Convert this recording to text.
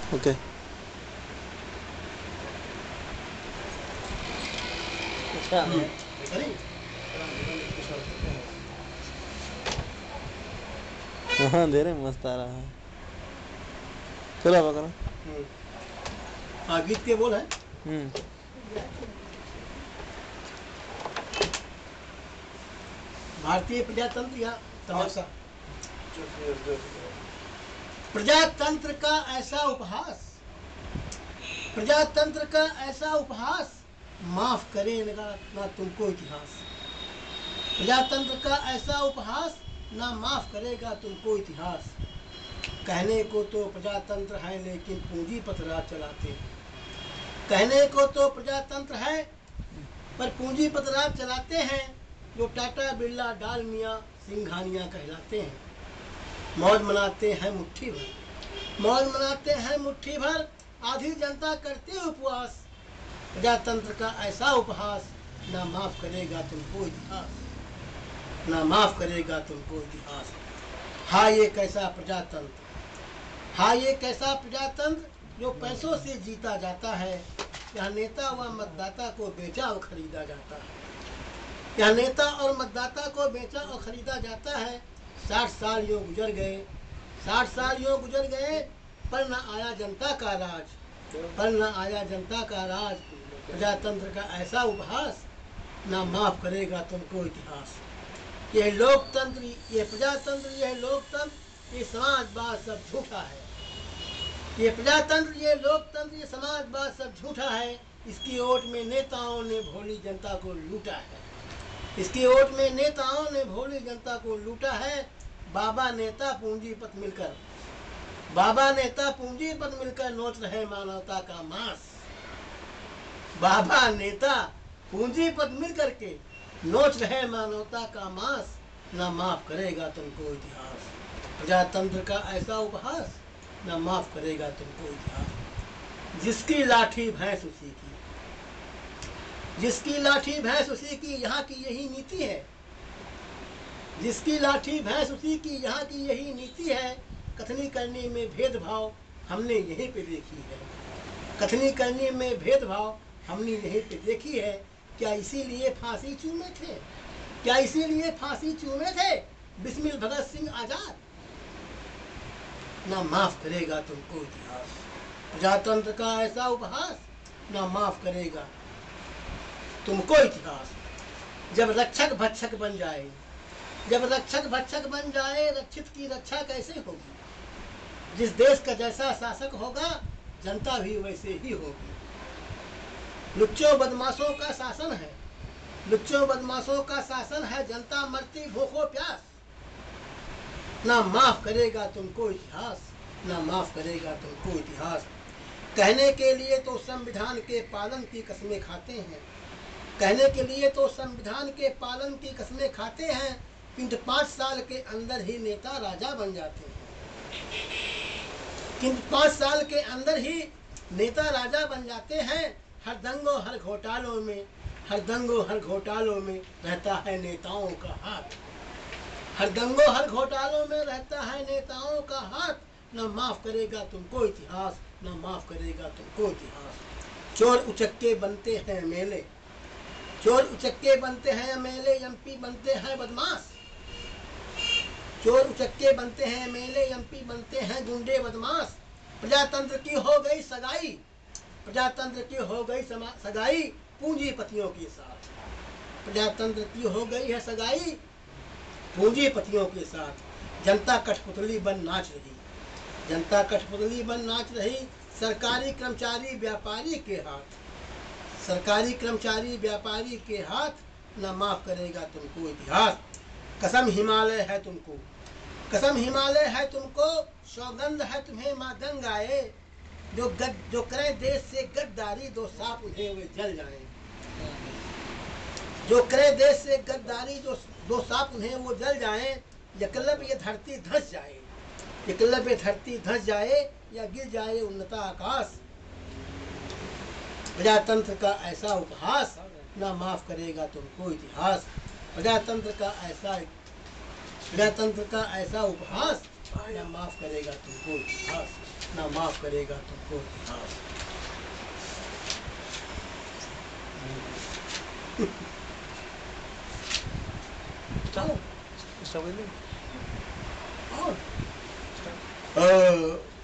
Okay. हाँ दे रहे, मस्त आ रहा है। चलो अब करो। हाँ गीत के बोल है। भारतीय प्रजातंत्र या तमाशा। प्रजातंत्र का ऐसा उपहास, प्रजातंत्र का ऐसा उपहास, माफ करेगा ना तुमको इतिहास। प्रजातंत्र का ऐसा उपहास, ना माफ करेगा तुमको इतिहास। कहने को तो प्रजातंत्र है लेकिन पूंजीपत राज चलाते। कहने को तो प्रजातंत्र है पर पूंजीपत राज चलाते हैं। जो टाटा बिरला डालमिया सिंघानिया कहलाते हैं। मौज मनाते हैं मुट्ठी भर, मौज मनाते हैं मुट्ठी भर, आधी जनता करते उपवास। प्रजातंत्र का ऐसा उपहास, ना माफ करेगा तुमको इतिहास, ना माफ करेगा तुमको इतिहास। हाँ ये कैसा प्रजातंत्र, हाँ ये कैसा प्रजातंत्र जो पैसों से जीता जाता है। यहाँ नेता व मतदाता को बेचा और खरीदा जाता है। यहाँ नेता और मतदाता को बेचा और खरीदा जाता है। 60 साल यूँ गुजर गए, 60 साल यूँ गुजर गए, पर न आया जनता का राज, पर न आया जनता का राज। प्रजातंत्र का ऐसा उपहास, ना माफ करेगा तुमको इतिहास। यह लोकतंत्र, यह प्रजातंत्र, यह लोकतंत्र, ये समाजवाद सब झूठा है। ये प्रजातंत्र, ये लोकतंत्र, ये समाजवाद सब झूठा है। इसकी ओट में नेताओं ने भोली जनता को लूटा है। इसकी ओट में नेताओं ने भोली जनता को लूटा है। बाबा नेता पूंजीपत मिलकर, बाबा नेता पूंजीपत मिलकर नोच रहे मानवता का मांस। बाबा नेता पूंजीपत मिल करके नोच रहे मानवता का मांस। ना माफ करेगा तुमको इतिहास। प्रजातंत्र का ऐसा उपहास, ना माफ करेगा तुमको इतिहास। जिसकी लाठी भैंस उसी की, जिसकी लाठी भैंस उसी की, यहाँ की यही नीति है। जिसकी लाठी भैंस उसी की, यहाँ की यही नीति है। कथनी करने में भेदभाव हमने यहीं पे देखी है। कथनी करने में भेदभाव हमने यहीं पे देखी है। क्या इसीलिए फांसी चूमे थे, क्या इसीलिए फांसी चूमे थे बिस्मिल भगत सिंह आजाद। ना माफ करेगा तुमको इतिहास। प्रजातंत्र का ऐसा उपहास, ना माफ करेगा तुमको इतिहास। जब रक्षक भक्षक बन जाए, जब रक्षक भक्षक बन जाए, रक्षित की रक्षा कैसे होगी। जिस देश का जैसा शासक होगा, जनता भी वैसे ही होगी। लुच्चों बदमाशों का शासन है, लुच्चों बदमाशों का शासन है, जनता मरती भूखों प्यास। ना माफ करेगा तुमको इतिहास, ना माफ करेगा तुमको इतिहास। कहने के लिए तो संविधान के पालन की कसमें खाते हैं, कहने के लिए तो संविधान के पालन की कसमें खाते हैं, किंतु 5 साल के अंदर ही नेता राजा बन जाते हैं। किंतु 5 साल के अंदर ही नेता राजा बन जाते हैं। हर दंगों हर घोटालों में, हर दंगों हर घोटालों में रहता है नेताओं का हाथ। हर दंगों हर घोटालों में रहता है नेताओं का हाथ। न माफ करेगा तुमको इतिहास, न माफ करेगा तुमको इतिहास। चोर उचक्के बनते हैं मेले, चोर उचक्के बनते हैं मेले, एमपी बनते हैं बदमाश। चोर उचक्के बनते हैं मेले, एमपी बनते हैं गुंडे बदमाश। प्रजातंत्र की हो गई सगाई, प्रजातंत्र की हो गई सगाई पूंजीपतियों के साथ। प्रजातंत्र की हो गई है सगाई पूंजीपतियों के साथ। जनता कठपुतली बन नाच रही, जनता कठपुतली बन नाच रही। सरकारी कर्मचारी व्यापारी के हाथ, सरकारी कर्मचारी व्यापारी के हाथ। न माफ करेगा तुमको इतिहास। कसम हिमालय है तुमको, कसम हिमालय है तुमको, सौगंध है तुम्हें माँ गंगाए। जो करे देश से गद्दारी, 2 सांप उन्हें वे जल जाएं। जो करे देश से गद्दारी, जो 2 सांप उन्हें वो जल जाएं। एकलव्य ये धरती धंस जाए, एकलव्य धरती धंस जाए, या गिर जाए उन्नता आकाश। प्रजातंत्र का ऐसा उपहास, ना माफ करेगा तुमको इतिहास। प्रजातंत्र का ऐसा, प्रजातंत्र का ऐसा उपहास, ना माफ करेगा तुमको इतिहास। ना माफ करेगा तुमको इतिहास। समझ लो। और